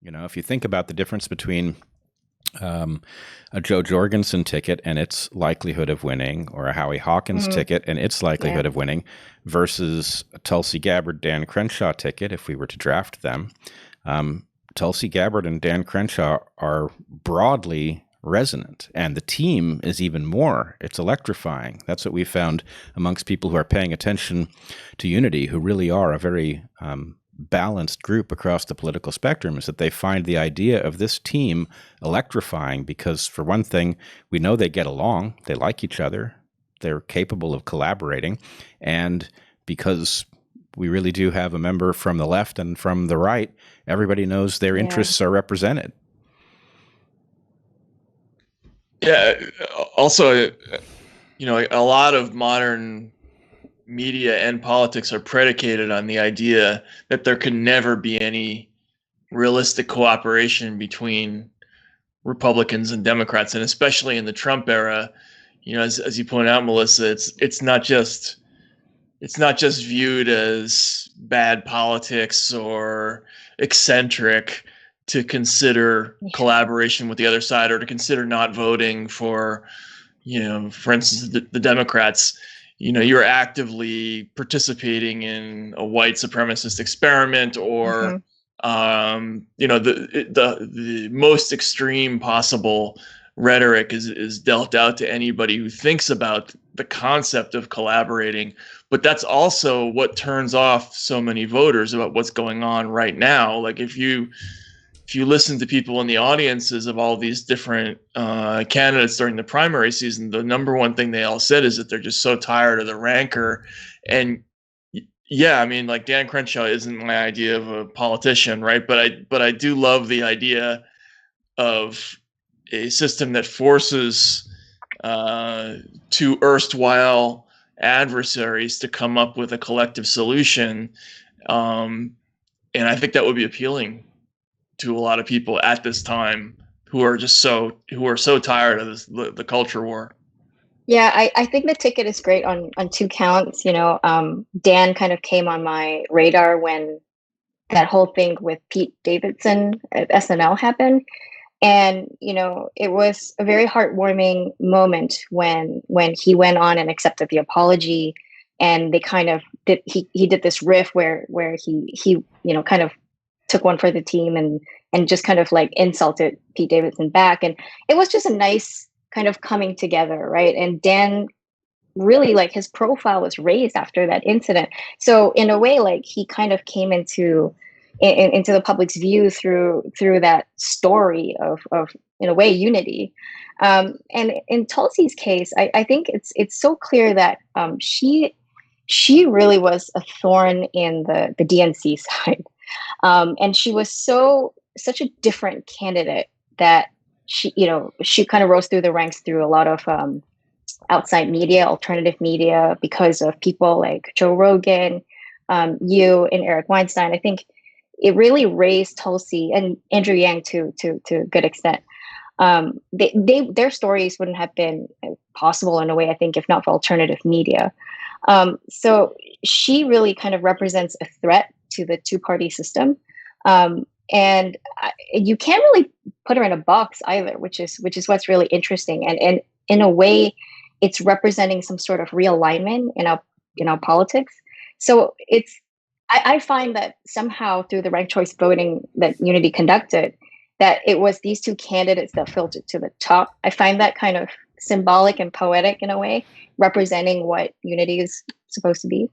If you think about the difference between a Joe Jorgensen ticket and its likelihood of winning, or a Howie Hawkins ticket and its likelihood of winning, versus a Tulsi Gabbard, Dan Crenshaw ticket, if we were to draft them, Tulsi Gabbard and Dan Crenshaw are broadly resonant, and the team is even more. It's electrifying. That's what we found amongst people who are paying attention to Unity, who really are a very balanced group across the political spectrum, is that they find the idea of this team electrifying because, for one thing, we know they get along, they like each other, they're capable of collaborating, and because we really do have a member from the left and from the right, everybody knows their interests are represented. Yeah. Also, a lot of modern media and politics are predicated on the idea that there can never be any realistic cooperation between Republicans and Democrats, and especially in the Trump era, as you point out, Melissa, it's not just viewed as bad politics or eccentric to consider collaboration with the other side, or to consider not voting for, for instance, the Democrats. You're actively participating in a white supremacist experiment, or the most extreme possible rhetoric is dealt out to anybody who thinks about the concept of collaborating. But that's also what turns off so many voters about what's going on right now. Like if you listen to people in the audiences of all these different candidates during the primary season, the number one thing they all said is that they're just so tired of the rancor. And yeah, I mean, like, Dan Crenshaw isn't my idea of a politician, right? But I do love the idea of a system that forces two erstwhile adversaries to come up with a collective solution. And I think that would be appealing to a lot of people at this time who are so tired of the culture war. Yeah, I think the ticket is great on two counts. Dan kind of came on my radar when that whole thing with Pete Davidson at SNL happened. And, it was a very heartwarming moment when he went on and accepted the apology, and they kind of did, he did this riff where he kind of took one for the team and just kind of like insulted Pete Davidson back. And it was just a nice kind of coming together, right? And Dan really, like, his profile was raised after that incident. So in a way, like, he kind of came into the public's view through that story of in a way, unity. And in Tulsi's case, I think it's so clear that she really was a thorn in the DNC side. And she was such a different candidate that she kind of rose through the ranks through a lot of outside media, alternative media, because of people like Joe Rogan, you and Bret Weinstein. I think it really raised Tulsi and Andrew Yang to a good extent. Their stories wouldn't have been possible in a way, I think, if not for alternative media. So she really kind of represents a threat to the two-party system. And you can't really put her in a box either, which is what's really interesting. And in a way, it's representing some sort of realignment in our politics. So I find that somehow through the ranked choice voting that Unity conducted, that it was these two candidates that filtered to the top. I find that kind of symbolic and poetic in a way, representing what Unity is supposed to be.